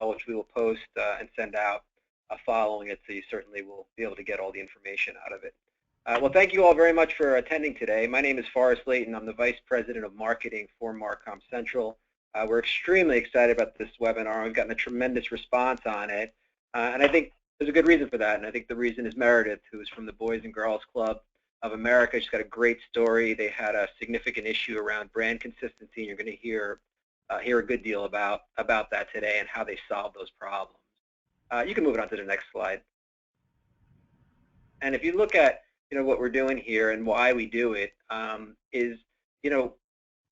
which we will post and send out following it, so you certainly will be able to get all the information out of it. Well, thank you all very much for attending today. My name is Forrest Layton. I'm the Vice President of Marketing for MarcomCentral. We're extremely excited about this webinar. We've gotten a tremendous response on it, and I think there's a good reason for that, and I think the reason is Meredith, who is from the Boys and Girls Club of America. She's got a great story. They had a significant issue around brand consistency, and you're going to hear a good deal about that today and how they solved those problems. You can move it on to the next slide. And if you look at what we're doing here and why we do it, is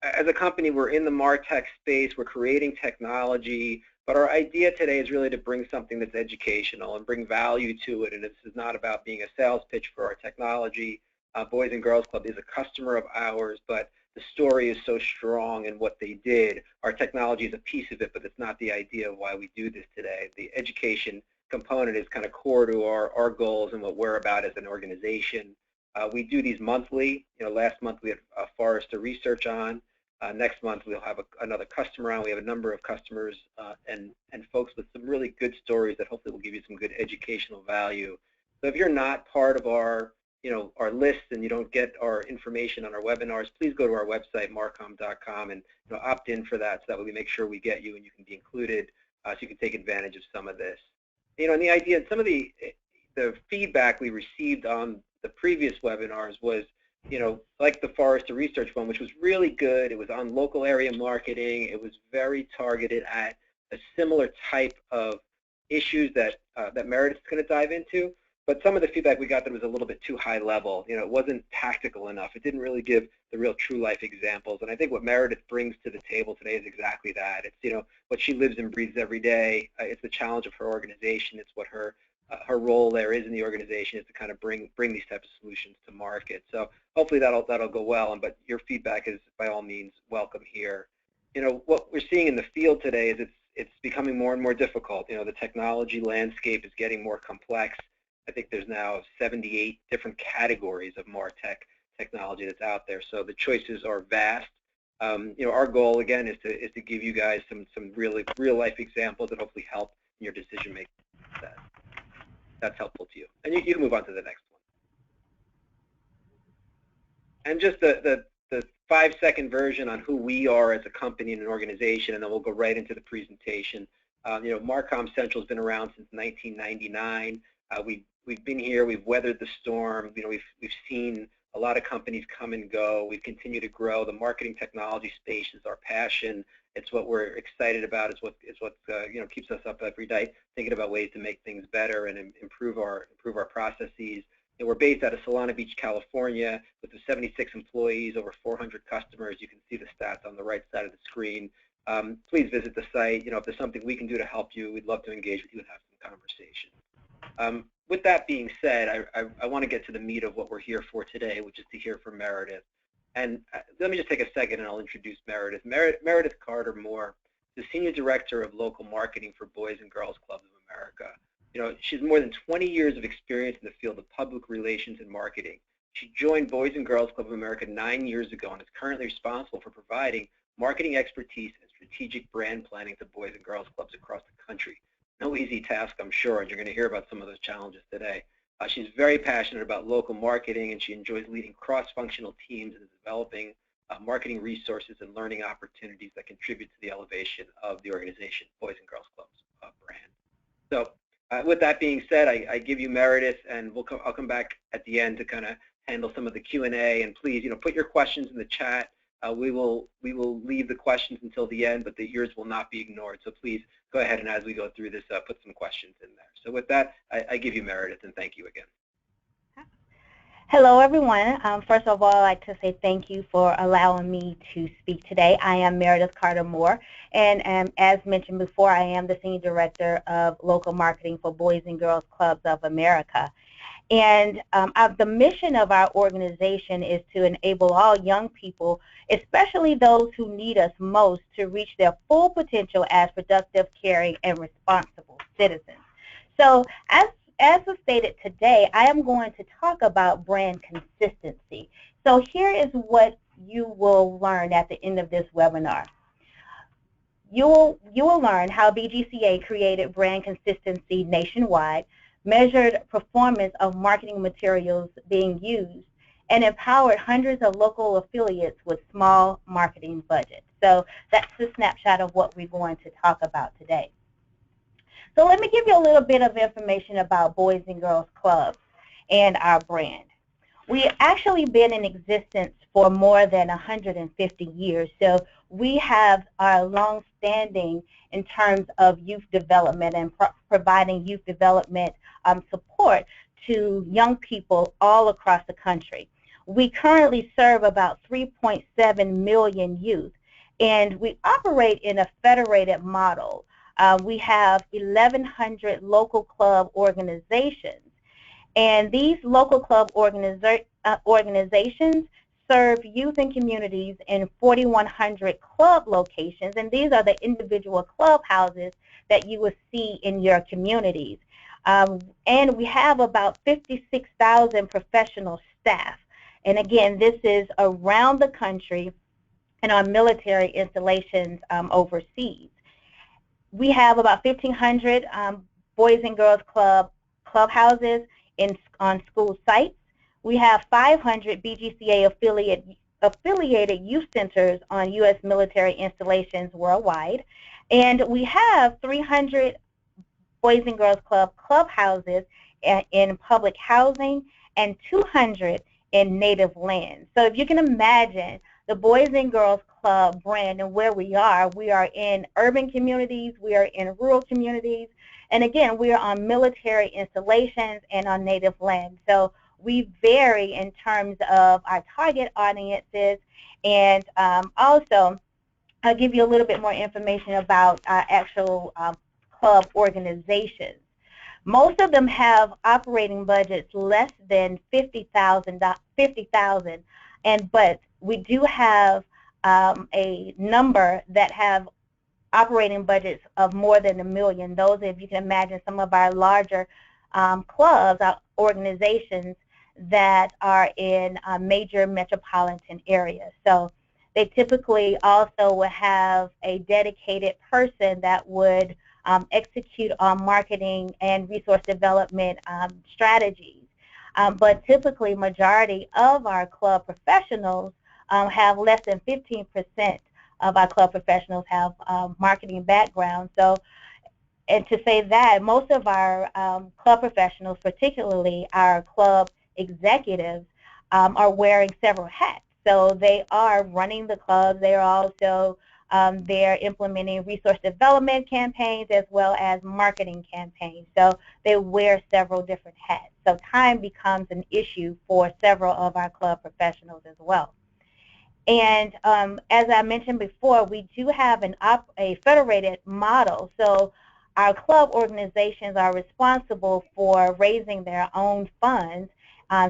as a company, we're in the MarTech space. We're creating technology, but our idea today is really to bring something that's educational and bring value to it. And this is not about being a sales pitch for our technology. Boys and Girls Club is a customer of ours, but the story is so strong in what they did. Our technology is a piece of it, but it's not the idea of why we do this today. The education component is kind of core to our goals and what we're about as an organization. We do these monthly. Last month we had Forrester Research on. Next month we'll have another customer on. We have a number of customers and folks with some really good stories that hopefully will give you some good educational value. So if you're not part of our list and you don't get our information on our webinars, please go to our website, marcom.com, and opt in for that, so that we make sure we get you and you can be included, so you can take advantage of some of this. And the idea, some of the feedback we received on the previous webinars was, like the Forrester Research one, which was really good. It was on local area marketing. It was very targeted at a similar type of issues that Meredith's going to dive into. But some of the feedback we got that was a little bit too high level. It wasn't tactical enough. It didn't really give the real true life examples. And I think what Meredith brings to the table today is exactly that. It's what she lives and breathes every day. It's the challenge of her organization. It's what her role there is in the organization, is to kind of bring these types of solutions to market. So hopefully that'll go well. But your feedback is by all means welcome here. What we're seeing in the field today is it's becoming more and more difficult. The technology landscape is getting more complex. I think there's now 78 different categories of MarTech technology that's out there, so the choices are vast. Our goal again is to give you guys some really real life examples that hopefully help in your decision making. That's helpful to you, and you can move on to the next one. And just the 5-second version on who we are as a company and an organization, and then we'll go right into the presentation. MarcomCentral has been around since 1999. We've been here, we've weathered the storm, we've seen a lot of companies come and go. We've continued to grow. The marketing technology space is our passion. It's what we're excited about. It's what keeps us up every day, thinking about ways to make things better and improve our processes. And we're based out of Solana Beach, California, with the 76 employees, over 400 customers. You can see the stats on the right side of the screen. Please visit the site. If there's something we can do to help you, we'd love to engage with you and have some conversation. With that being said, I want to get to the meat of what we're here for today, which is to hear from Meredith. And let me just take a second and I'll introduce Meredith. Meredith Carter Moore, the Senior Director of Local Marketing for Boys and Girls Clubs of America. She's more than 20 years of experience in the field of public relations and marketing. She joined Boys and Girls Club of America 9 years ago and is currently responsible for providing marketing expertise and strategic brand planning to Boys and Girls Clubs across the country. No easy task, I'm sure, and you're going to hear about some of those challenges today. She's very passionate about local marketing, and she enjoys leading cross-functional teams and developing marketing resources and learning opportunities that contribute to the elevation of the organization, Boys and Girls Clubs brand. So with that being said, I give you Meredith, and I'll come back at the end to kind of handle some of the Q&A, and please, put your questions in the chat. We will leave the questions until the end, but yours will not be ignored. So please go ahead and as we go through this, put some questions in there. So with that, I give you Meredith, and thank you again. Hello, everyone. First of all, I'd like to say thank you for allowing me to speak today. I am Meredith Carter Moore, and as mentioned before, I am the Senior Director of Local Marketing for Boys and Girls Clubs of America. And the mission of our organization is to enable all young people, especially those who need us most, to reach their full potential as productive, caring, and responsible citizens. So as was stated today, I am going to talk about brand consistency. So here is what you will learn at the end of this webinar. You will learn how BGCA created brand consistency nationwide, measured performance of marketing materials being used, and empowered hundreds of local affiliates with small marketing budgets. So that's the snapshot of what we're going to talk about today. So let me give you a little bit of information about Boys and Girls Clubs and our brand. We actually been in existence for more than 150 years, so we have our long-standing in terms of youth development and providing youth development support to young people all across the country. We currently serve about 3.7 million youth, and we operate in a federated model. We have 1,100 local club organizations, and these local club organizations serve youth and communities in 4,100 club locations, and these are the individual clubhouses that you will see in your communities. And we have about 56,000 professional staff. And again, this is around the country and on military installations overseas. We have about 1,500 Boys and Girls clubhouses on school sites. We have 500 BGCA affiliated youth centers on U.S. military installations worldwide. And we have 300 Boys and Girls clubhouses in public housing and 200 in native land. So if you can imagine the Boys and Girls Club brand and where we are in urban communities, we are in rural communities, and again, we are on military installations and on native land. So we vary in terms of our target audiences, and also I'll give you a little bit more information about our actual club organizations. Most of them have operating budgets less than $50,000, but we do have a number that have operating budgets of more than $1 million. Those, if you can imagine, some of our larger clubs, organizations that are in major metropolitan areas. So they typically also will have a dedicated person that would execute on marketing and resource development strategies. But typically, majority of our club professionals have less than 15% of our club professionals have marketing background. So, and to say that, most of our club professionals, particularly our club executives, are wearing several hats. So they are running the clubs. They are also they're implementing resource development campaigns as well as marketing campaigns. So they wear several different hats. So time becomes an issue for several of our club professionals as well. And as I mentioned before, we do have a federated model. So our club organizations are responsible for raising their own funds,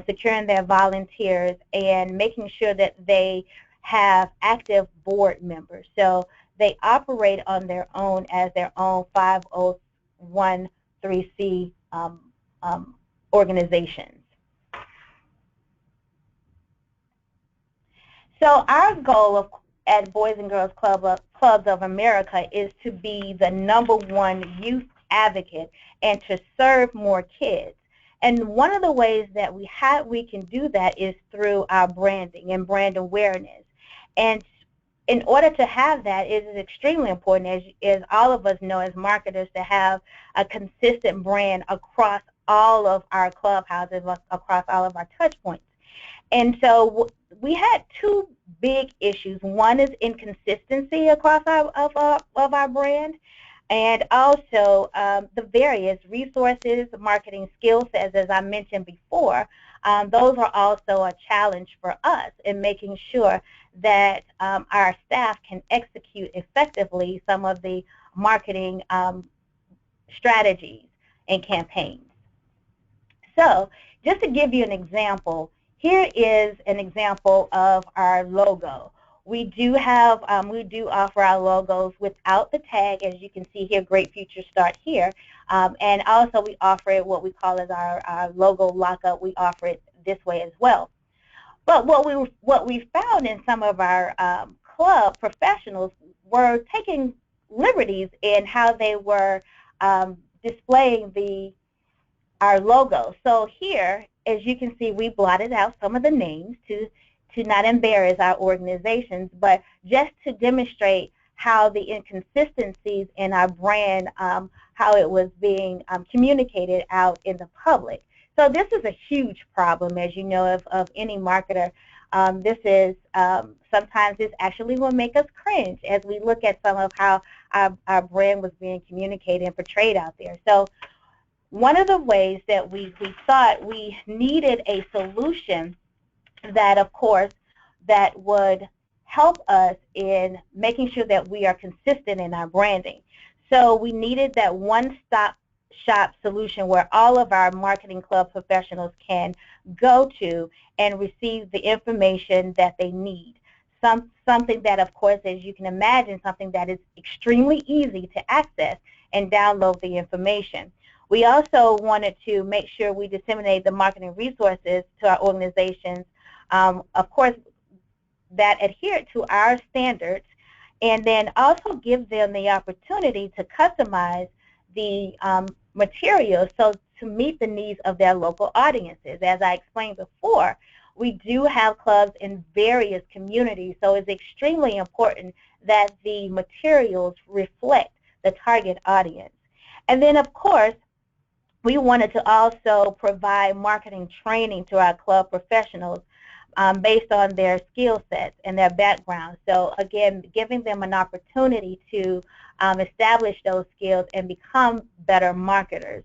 securing their volunteers, and making sure that they have active board members. So they operate on their own as their own 501(c) organizations. So our goal at Boys and Girls Clubs of America is to be the #1 youth advocate and to serve more kids. And one of the ways that we can do that is through our branding and brand awareness. And in order to have that, it is extremely important, as all of us know as marketers, to have a consistent brand across all of our clubhouses, across all of our touch points. And so we had two big issues. One is inconsistency across our brand, and also the various resources, marketing skill sets, as I mentioned before. Those are also a challenge for us in making sure that our staff can execute effectively some of the marketing strategies and campaigns. So just to give you an example, here is an example of our logo. We do offer our logos without the tag, as you can see here, Great Future Start Here. And also we offer it what we call as our logo lockup. We offer it this way as well. But what we found in some of our club professionals were taking liberties in how they were displaying our logo. So here, as you can see, we blotted out some of the names to not embarrass our organizations, but just to demonstrate how the inconsistencies in our brand, how it was being communicated out in the public. So this is a huge problem, as you know, of any marketer. This is sometimes this actually will make us cringe as we look at some of how our brand was being communicated and portrayed out there. So one of the ways that we thought we needed a solution that, of course, that would help us in making sure that we are consistent in our branding. So we needed that one-stop shop solution where all of our marketing club professionals can go to and receive the information that they need. Something that, of course, as you can imagine, something that is extremely easy to access and download the information. We also wanted to make sure we disseminate the marketing resources to our organizations, of course, that adhere to our standards, and then also give them the opportunity to customize the materials so to meet the needs of their local audiences. As I explained before, we do have clubs in various communities, so it's extremely important that the materials reflect the target audience. And then, of course, we wanted to also provide marketing training to our club professionals based on their skill sets and their background. So again, giving them an opportunity to establish those skills and become better marketers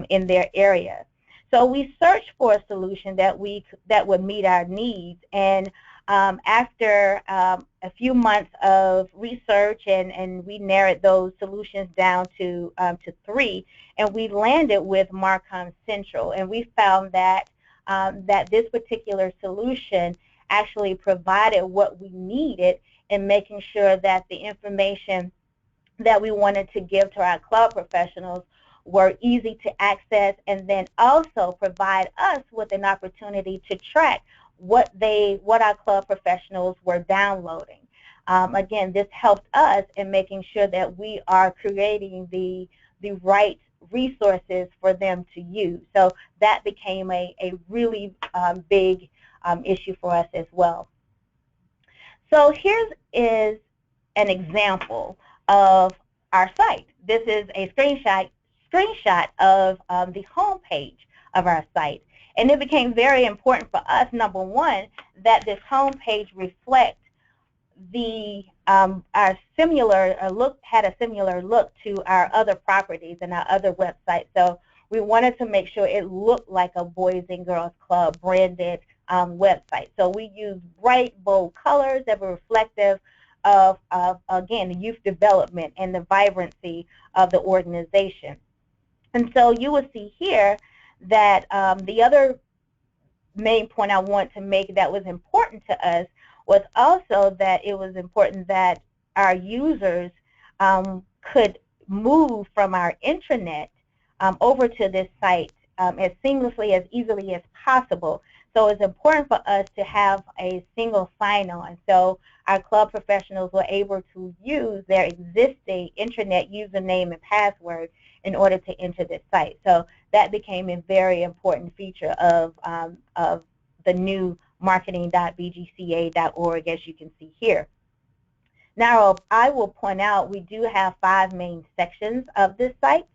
in their area. So we searched for a solution that would meet our needs, and after a few months of research, and we narrowed those solutions down to 3, and we landed with MarcomCentral, and we found that that this particular solution actually provided what we needed in making sure that the information that we wanted to give to our club professionals were easy to access, and then also provide us with an opportunity to track what our club professionals were downloading. Again, this helped us in making sure that we are creating the right resources for them to use. So that became a really big issue for us as well. So here is an example of our site. This is a screenshot of the home page of our site. And it became very important for us, number one, that this home page reflect our similar look, had a similar look to our other properties and our other websites. So we wanted to make sure it looked like a Boys and Girls Club branded website. So we used bright, bold colors that were reflective of again, the youth development and the vibrancy of the organization. And so you will see here that the other main point I want to make that was important to us was also that it was important that our users could move from our intranet over to this site as seamlessly, as easily as possible. So it's important for us to have a single sign-on. So our club professionals were able to use their existing intranet username and password in order to enter this site. So that became a very important feature of the new marketing.bgca.org, as you can see here. Now, I will point out we do have 5 main sections of this site.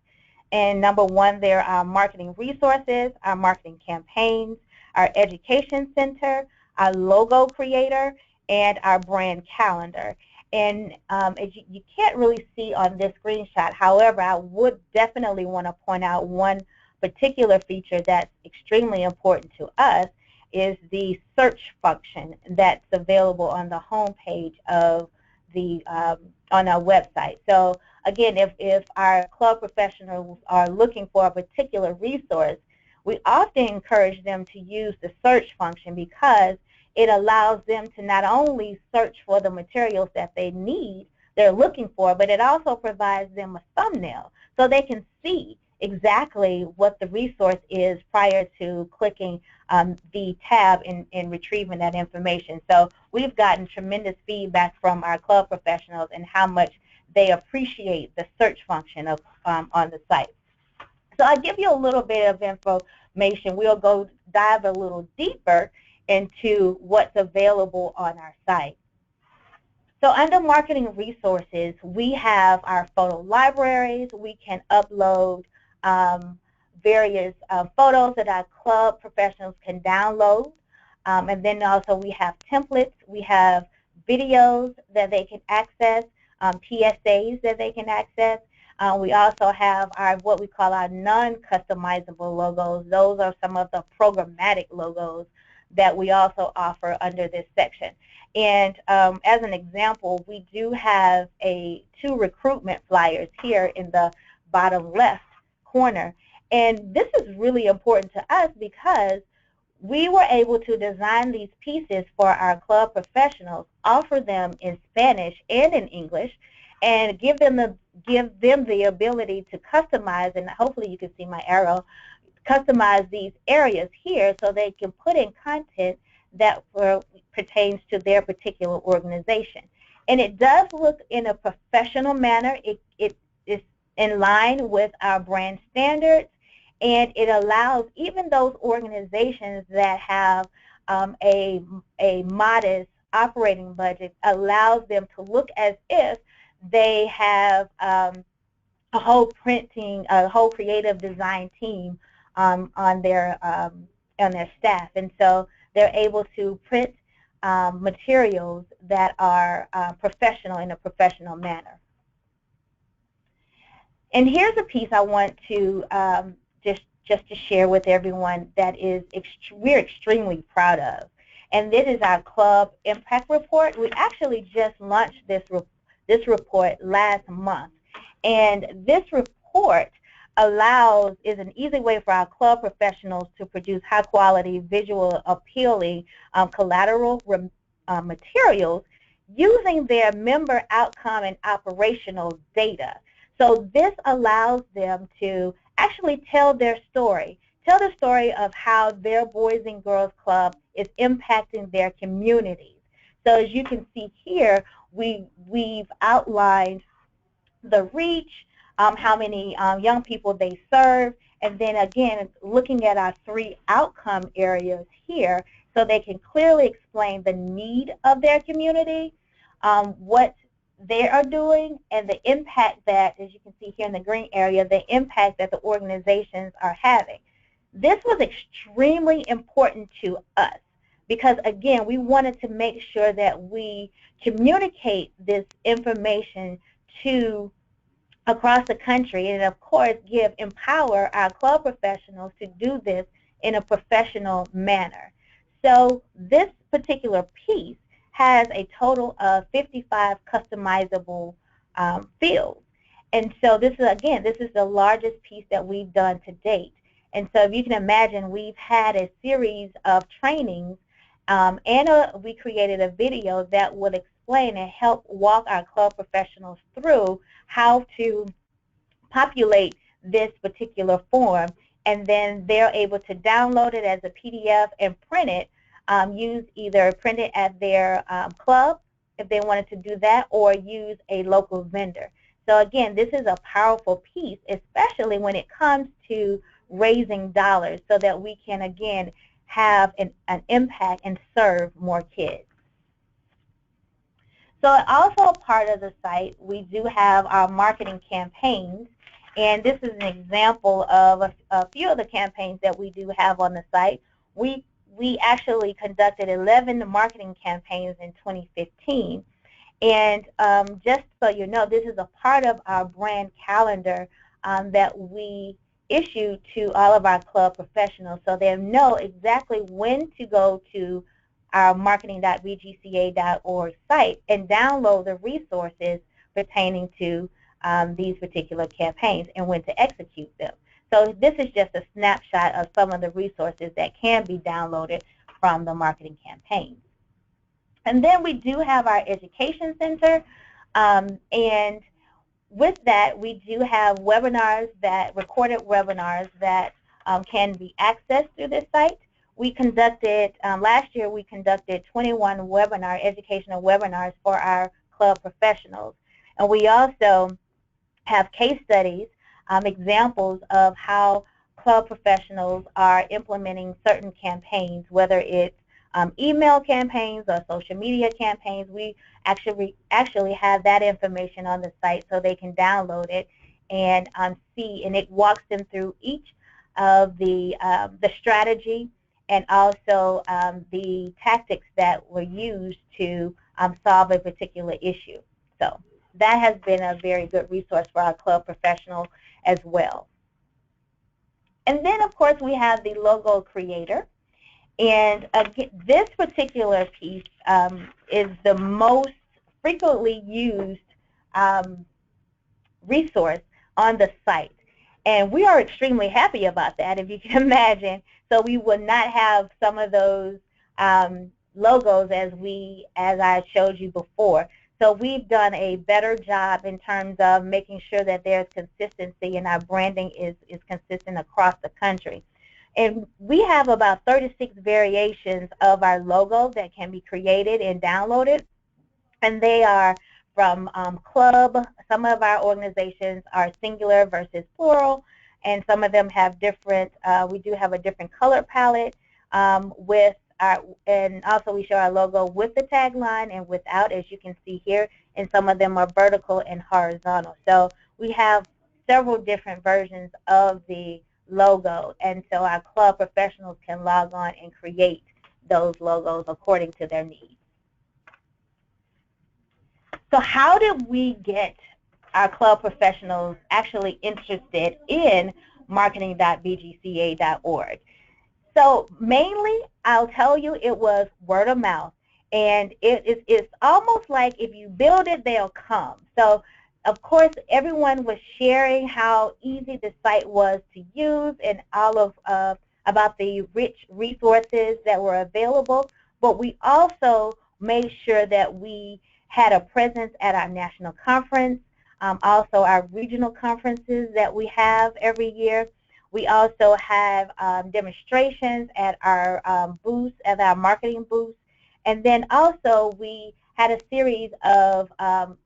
And number 1, there are marketing resources, our marketing campaigns, our education center, our logo creator, and our brand calendar. And as you can't really see on this screenshot, however, I would definitely want to point out one particular feature that's extremely important to us is the search function that's available on the home page of the on our website. So again, if our club professionals are looking for a particular resource, we often encourage them to use the search function because it allows them to not only search for the materials that they're looking for, but it also provides them a thumbnail so they can see exactly what the resource is prior to clicking the tab in retrieving that information. So we've gotten tremendous feedback from our club professionals and how much they appreciate the search function of on the site. So I'll give you a little bit of information. We'll go dive a little deeper into what's available on our site. So under marketing resources, we have our photo libraries. We can upload various photos that our club professionals can download. And then also we have templates. We have videos that they can access, PSAs that they can access. We also have our what we call our non-customizable logos. Those are some of the programmatic logos that we also offer under this section. And as an example, we do have two recruitment flyers here in the bottom left corner. And this is really important to us because we were able to design these pieces for our club professionals, offer them in Spanish and in English, and give them the ability to customize, and hopefully you can see my arrow, customize these areas here so they can put in content that pertains to their particular organization. And it does look in a professional manner. It is in line with our brand standards, and it allows even those organizations that have a modest operating budget, allows them to look as if they have a whole creative design team on their staff, and so they're able to print materials that are professional in a professional manner. And here's a piece I want to just to share with everyone that we're extremely proud of, and this is our Club Impact Report. We actually just launched this report last month, and this report is an easy way for our club professionals to produce high-quality, visual appealing collateral materials using their member outcome and operational data. So this allows them to actually tell the story of how their Boys and Girls Club is impacting their communities. So as you can see here, we've outlined the reach, how many young people they serve, and then again looking at our 3 outcome areas here so they can clearly explain the need of their community, what they are doing, and the impact that, as you can see here in the green area, the impact that the organizations are having. This was extremely important to us because, again, we wanted to make sure that we communicate this information to across the country, and of course empower our club professionals to do this in a professional manner. So this particular piece has a total of 55 customizable fields. And so this is the largest piece that we've done to date. And so if you can imagine, we've had a series of trainings and we created a video that would explain and help walk our club professionals through how to populate this particular form, and then they're able to download it as a PDF and print it, print it at their club if they wanted to do that, or use a local vendor. So again, this is a powerful piece, especially when it comes to raising dollars so that we can again have an impact and serve more kids. So also a part of the site, we do have our marketing campaigns, and this is an example of a few of the campaigns that we do have on the site. We actually conducted 11 marketing campaigns in 2015, and just so you know, this is a part of our brand calendar that we issue to all of our club professionals so they know exactly when to go to our marketing.bgca.org site and download the resources pertaining to these particular campaigns and when to execute them. So this is just a snapshot of some of the resources that can be downloaded from the marketing campaigns. And then we do have our education center, and with that we do have webinars, recorded webinars that can be accessed through this site. We conducted, last year we conducted 21 educational webinars for our club professionals. And we also have case studies, examples of how club professionals are implementing certain campaigns, whether it's email campaigns or social media campaigns. We actually have that information on the site so they can download it and see, and it walks them through each of the strategy and also the tactics that were used to solve a particular issue. So that has been a very good resource for our club professionals as well. And then, of course, we have the logo creator. And again, this particular piece is the most frequently used resource on the site. And we are extremely happy about that, if you can imagine. So we would not have some of those logos as I showed you before. So we've done a better job in terms of making sure that there's consistency and our branding is consistent across the country. And we have about 36 variations of our logo that can be created and downloaded. And they are from club. Some of our organizations are singular versus plural, and some of them have different, we do have a different color palette with our, and also we show our logo with the tagline and without, as you can see here, and some of them are vertical and horizontal. So we have several different versions of the logo, and so our club professionals can log on and create those logos according to their needs. So how did we get our club professionals actually interested in marketing.bgca.org? So mainly, I'll tell you, it was word of mouth. And it's almost like if you build it, they'll come. So, of course, everyone was sharing how easy the site was to use and all of about the rich resources that were available. But we also made sure that we had a presence at our national conference, also our regional conferences that we have every year. We also have demonstrations at our booths, at our marketing booths. And then also we had a series of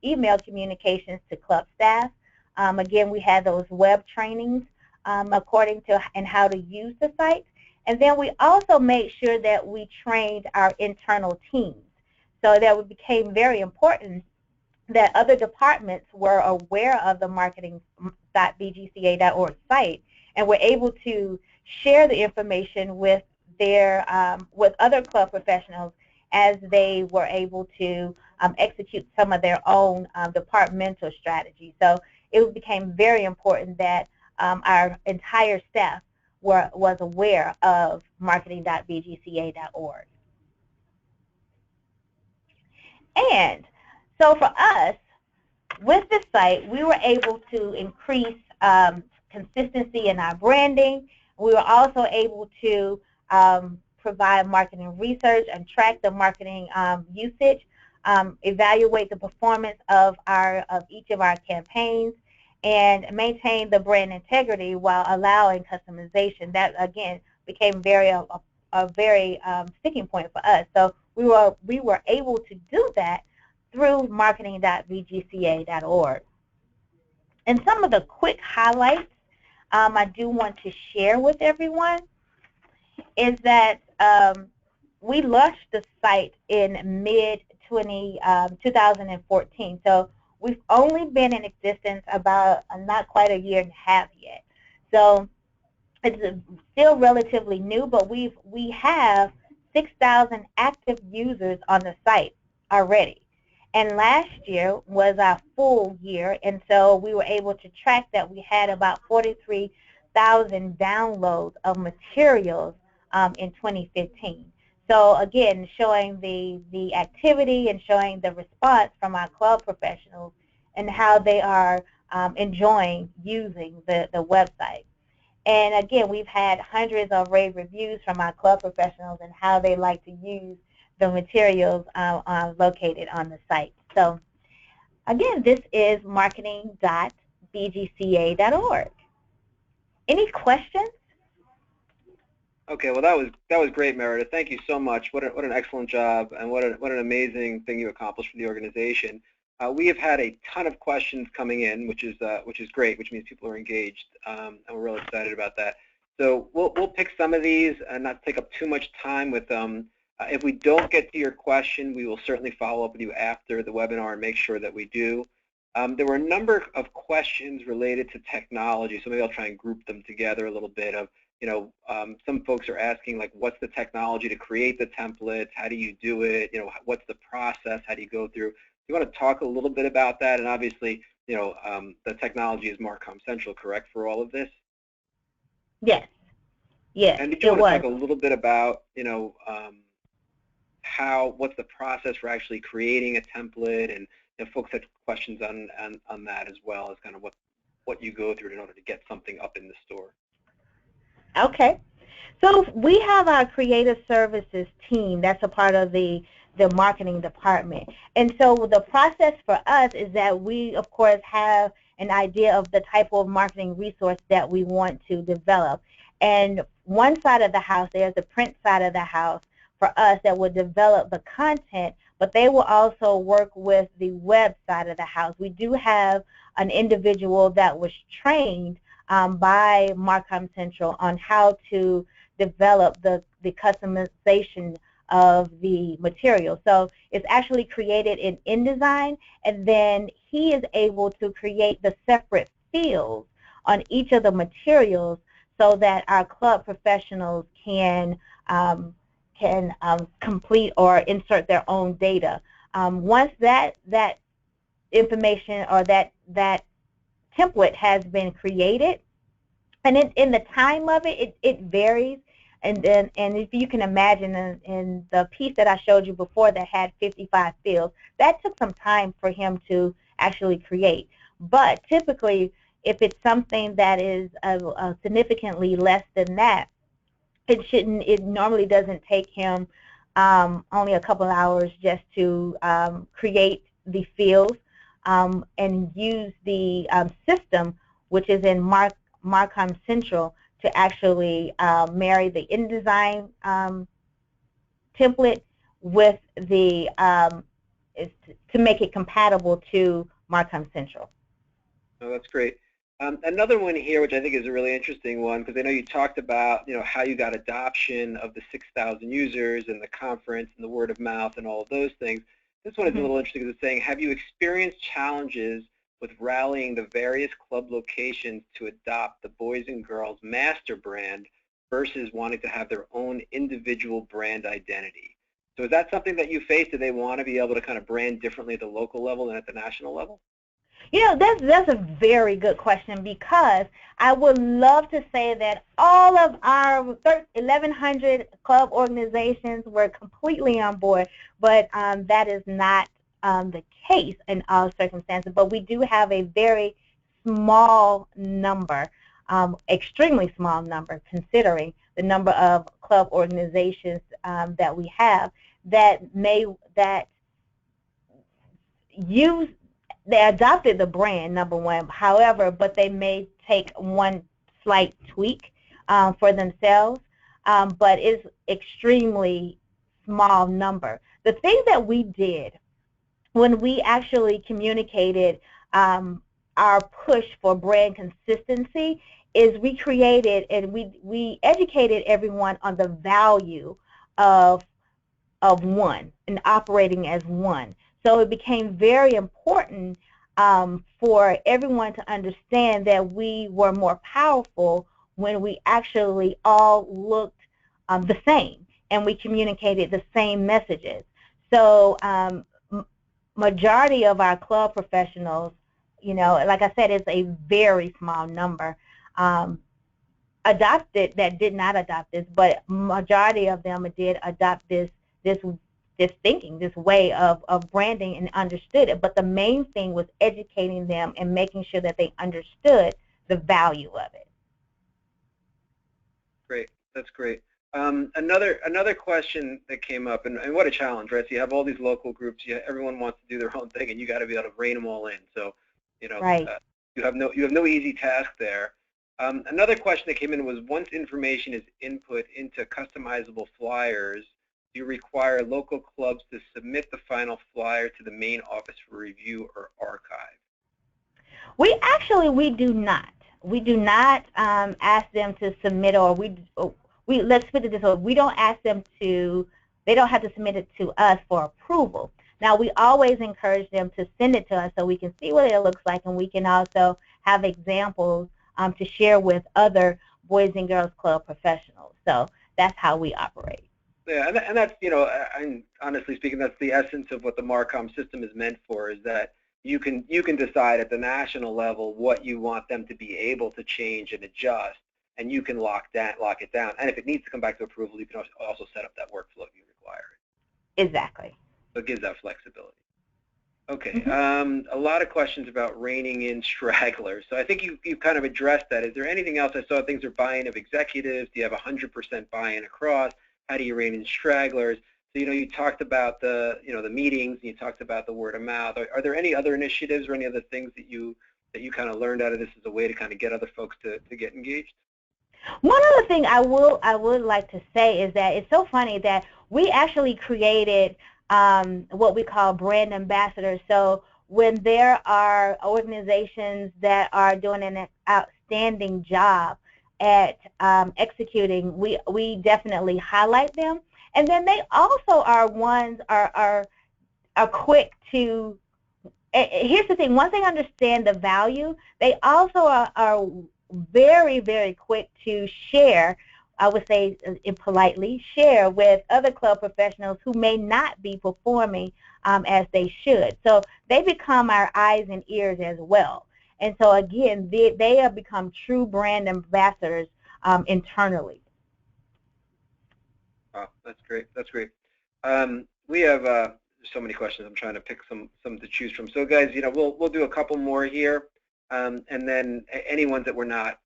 email communications to club staff. Again, we had those web trainings according to and how to use the site. And then we also made sure that we trained our internal teams. So that it became very important that other departments were aware of the marketing.bgca.org site and were able to share the information with their with other club professionals as they were able to execute some of their own departmental strategies. So it became very important that our entire staff was aware of marketing.bgca.org. And so for us, with the site, we were able to increase consistency in our branding. We were also able to provide marketing research and track the marketing usage, evaluate the performance of each of our campaigns, and maintain the brand integrity while allowing customization. That again became a very sticking point for us. So we were able to do that through marketing.bgca.org. And some of the quick highlights I do want to share with everyone is that we launched the site in mid-2014. So we've only been in existence about not quite a year and a half yet. So it's still relatively new, but we have 6,000 active users on the site already. And last year was our full year, and so we were able to track that we had about 43,000 downloads of materials in 2015. So again, showing the activity and showing the response from our club professionals and how they are enjoying using the website. And again, we've had hundreds of rave reviews from our club professionals and how they like to use the materials located on the site. So again, this is marketing.bgca.org. Any questions? Okay, well that was great, Meredith. Thank you so much. What an excellent job, and what an amazing thing you accomplished for the organization. We have had a ton of questions coming in, which is great, which means people are engaged, and we're really excited about that. So we'll pick some of these and not take up too much time with them. If we don't get to your question, we will certainly follow up with you after the webinar and make sure that we do. There were a number of questions related to technology, so maybe I'll try and group them together a little bit. Some folks are asking, like, what's the technology to create the templates? How do you do it? What's the process? How do you go through? You want to talk a little bit about that? And obviously, the technology is MarcomCentral, correct, for all of this? Yes. Yes, and did you it want to was. talk a little bit about, what's the process for actually creating a template, and if folks had questions on that as well as kind of what you go through in order to get something up in the store. Okay. So we have our creative services team that's a part of the marketing department. And so the process for us is that we, of course, have an idea of the type of marketing resource that we want to develop. And one side of the house, there's the print side of the house for us that will develop the content, but they will also work with the web side of the house. We do have an individual that was trained by MarcomCentral on how to develop the customization of the material. So it's actually created in InDesign, and then he is able to create the separate fields on each of the materials so that our club professionals can complete or insert their own data. Once that information or that template has been created, and in the time of it varies. And if you can imagine in the piece that I showed you before that had 55 fields, that took some time for him to actually create. But typically, if it's something that is significantly less than that, it normally doesn't take him only a couple hours just to create the fields and use the system, which is in MarcomCentral, to actually marry the InDesign template with the to make it compatible to MarcomCentral. Oh, that's great. Another one here, which I think is a really interesting one, because I know you talked about, how you got adoption of the 6,000 users and the conference and the word of mouth and all of those things. This one is a little interesting because it's saying, have you experienced challenges with rallying the various club locations to adopt the Boys and Girls master brand versus wanting to have their own individual brand identity? So is that something that you face? Do they want to be able to kind of brand differently at the local level and at the national level? That's a very good question, because I would love to say that all of our 1,100 club organizations were completely on board, but that is not the case in all circumstances. But we do have a very small number, extremely small number, considering the number of club organizations that we have that use. They adopted the brand, number one, however, but they may take one slight tweak for themselves, but it's extremely small number. The thing that we did when we actually communicated our push for brand consistency is we created and we educated everyone on the value of one and operating as one. So it became very important for everyone to understand that we were more powerful when we actually all looked the same and we communicated the same messages. So majority of our club professionals, like I said, it's a very small number, adopted that did not adopt this, but majority of them did adopt this thinking, this way of branding, and understood it. But the main thing was educating them and making sure that they understood the value of it. Great, that's great. Another question that came up, and what a challenge, right? So you have all these local groups, everyone wants to do their own thing, and you got to be able to rein them all in. So, right. You have no easy task there. Another question that came in was, once information is input into customizable flyers, do you require local clubs to submit the final flyer to the main office for review or archive? We do not. We do not ask them to submit, or we let's put it this way: we don't ask them to. They don't have to submit it to us for approval. Now, we always encourage them to send it to us so we can see what it looks like, and we can also have examples to share with other Boys and Girls Club professionals. So that's how we operate. Yeah, and that's, and honestly speaking, that's the essence of what the Marcom system is meant for, is that you can decide at the national level what you want them to be able to change and adjust, and you can lock it down. And if it needs to come back to approval, you can also set up that workflow if you require it. Exactly. So it gives that flexibility. Okay, a lot of questions about reining in stragglers. So I think you've kind of addressed that. Is there anything else? I saw things are buy-in of executives. Do you have 100% buy-in across? How do you rein in stragglers? So, you talked about the meetings, and you talked about the word of mouth. Are there any other initiatives or any other things that you kind of learned out of this as a way to kind of get other folks to get engaged? One other thing I would like to say is that it's so funny that we actually created what we call brand ambassadors. So when there are organizations that are doing an outstanding job at executing, we definitely highlight them. And then they also are quick to. Here's the thing: once they understand the value, they also are very, very quick to share, I would say politely, share with other club professionals who may not be performing as they should. So they become our eyes and ears as well. And so again, they have become true brand ambassadors internally. Oh, that's great. That's great. We have so many questions. I'm trying to pick some to choose from. So guys, we'll do a couple more here, and then any ones that were not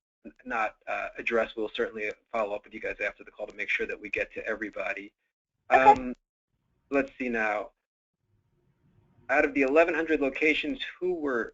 addressed, we'll certainly follow up with you guys after the call to make sure that we get to everybody. Okay. Let's see now. Out of the 1,100 locations, who were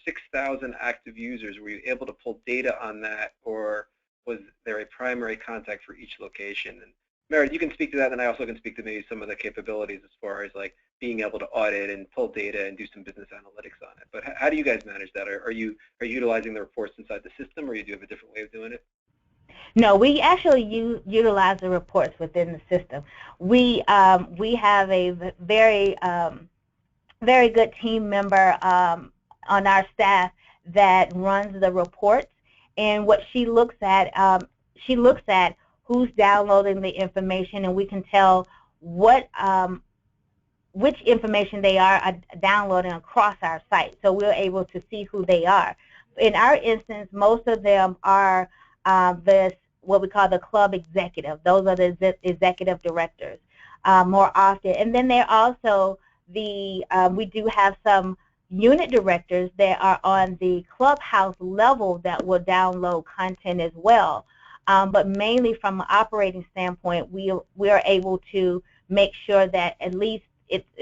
6,000 active users? Were you able to pull data on that, or was there a primary contact for each location? And Meredith, you can speak to that, and I also can speak to maybe some of the capabilities as far as like being able to audit and pull data and do some business analytics on it. But how do you guys manage that? Are you utilizing the reports inside the system, or you do have a different way of doing it? No, we actually utilize the reports within the system. We have a very very good team member on our staff that runs the reports, and what she looks at who's downloading the information, and we can tell what which information they are downloading across our site, so we're able to see who they are. In our instance, most of them are what we call the club executive. Those are the executive directors more often. And then they're also we do have some unit directors that are on the clubhouse level that will download content as well. But mainly from an operating standpoint, we are able to make sure that at least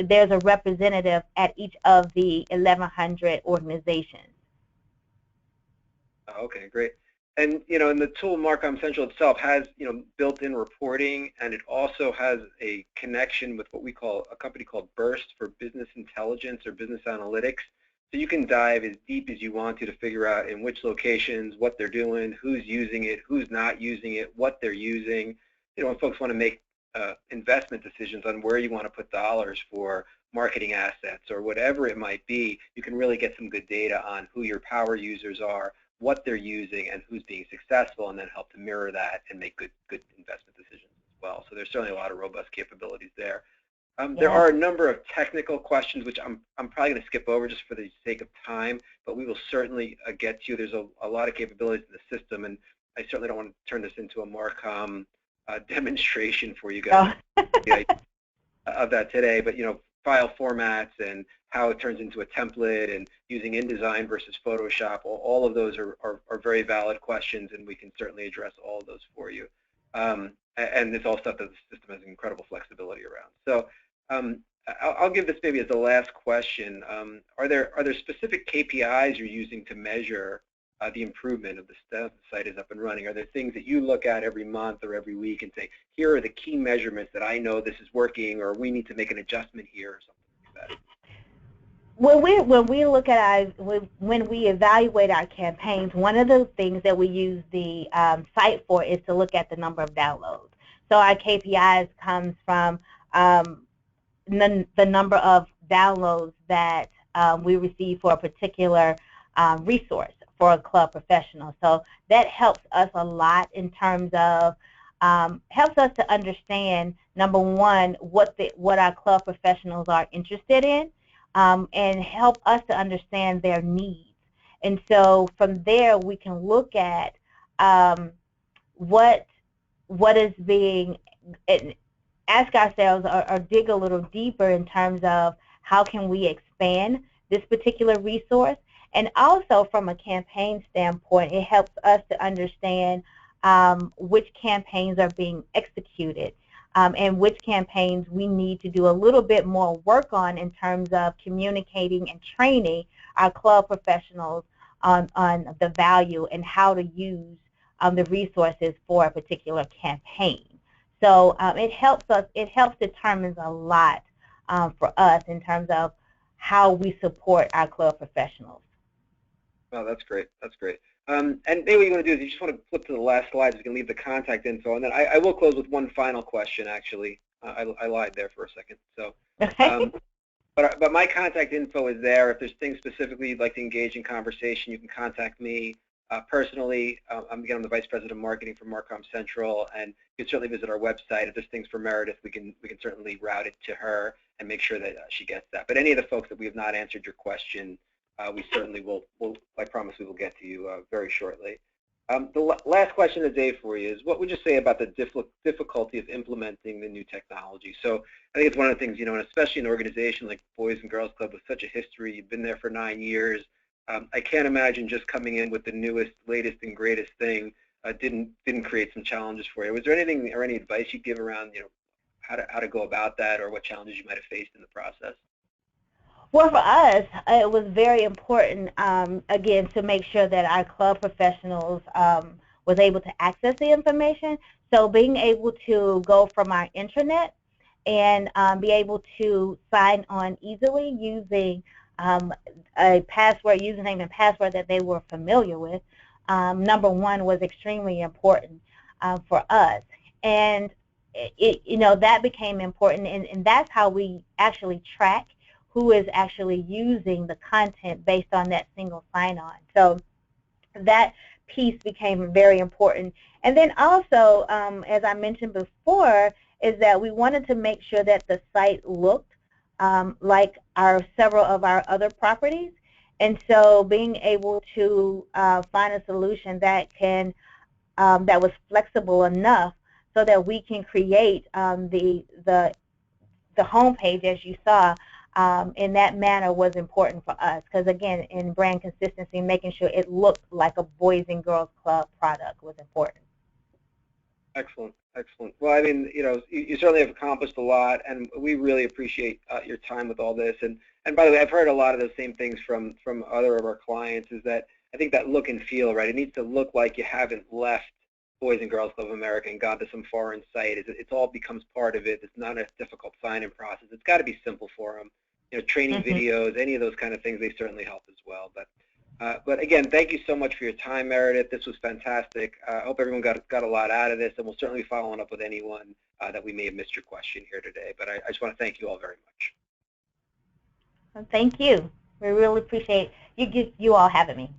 there's a representative at each of the 1,100 organizations. Okay, great. And and the tool MarcomCentral itself has built-in reporting, and it also has a connection with what we call a company called Burst for business intelligence or business analytics. So you can dive as deep as you want to figure out in which locations, what they're doing, who's using it, who's not using it, what they're using. When folks want to make investment decisions on where you want to put dollars for marketing assets or whatever it might be, you can really get some good data on who your power users are, what they're using, and who's being successful, and then help to mirror that and make good investment decisions as well. So there's certainly a lot of robust capabilities there. There are a number of technical questions which I'm probably going to skip over just for the sake of time, but we will certainly get to. There's a lot of capabilities in the system, and I certainly don't want to turn this into a Marcom demonstration for you guys of that today. But file formats and how it turns into a template, and using InDesign versus Photoshop, all of those are very valid questions, and we can certainly address all of those for you. And it's all stuff that the system has incredible flexibility around. So I'll give this maybe as the last question. Are there specific KPIs you're using to measure the improvement of the site is up and running? Are there things that you look at every month or every week and say, here are the key measurements that I know this is working, or we need to make an adjustment here, or something like that? When we look at when we evaluate our campaigns, one of the things that we use the site for is to look at the number of downloads. So our KPIs comes from the number of downloads that we receive for a particular resource for a club professional. So that helps us a lot in terms of helps us to understand, number one, what our club professionals are interested in, and help us to understand their needs. And so from there, we can look at what is being, ask ourselves or dig a little deeper in terms of how can we expand this particular resource. And also from a campaign standpoint, it helps us to understand which campaigns are being executed and which campaigns we need to do a little bit more work on in terms of communicating and training our club professionals on the value and how to use the resources for a particular campaign. So it helps determine a lot for us in terms of how we support our club professionals. Oh, that's great. That's great. And maybe what you want to do is you just want to flip to the last slide so you can leave the contact info. And then I will close with one final question, actually. I lied there for a second. So, but my contact info is there. If there's things specifically you'd like to engage in conversation, you can contact me personally. I'm the Vice President of Marketing for MarcomCentral, and you can certainly visit our website. If there's things for Meredith, we can certainly route it to her and make sure that she gets that. But any of the folks that we have not answered your question, we certainly will, I promise we will get to you very shortly. The last question of the day for you is, what would you say about the difficulty of implementing the new technology? So I think it's one of the things, and especially an organization like Boys and Girls Club with such a history, you've been there for 9 years. I can't imagine just coming in with the newest, latest, and greatest thing didn't create some challenges for you. Was there anything or any advice you'd give around, how to go about that, or what challenges you might have faced in the process? Well, for us, it was very important, again, to make sure that our club professionals was able to access the information. So being able to go from our intranet and be able to sign on easily using a password, username and password that they were familiar with, number one, was extremely important for us. And that became important, and that's how we actually track who is actually using the content based on that single sign-on. So that piece became very important. And then also, as I mentioned before, is that we wanted to make sure that the site looked like several of our other properties. And so being able to find a solution that was flexible enough so that we can create the homepage, as you saw, in that manner was important for us, because again, in brand consistency, making sure it looked like a Boys and Girls Club product was important. Excellent, excellent. Well, I mean, you certainly have accomplished a lot, and we really appreciate your time with all this. And by the way, I've heard a lot of the same things from other of our clients, is that I think that look and feel, right? It needs to look like you haven't left Boys and Girls Club of America and gone to some foreign site. It all becomes part of it. It's not a difficult sign-in process. It's got to be simple for them. Training videos, any of those kind of things, they certainly help as well. But again, thank you so much for your time, Meredith. This was fantastic. I hope everyone got a lot out of this, and we'll certainly be following up with anyone that we may have missed your question here today. But I just want to thank you all very much. Well, thank you. We really appreciate you all having me.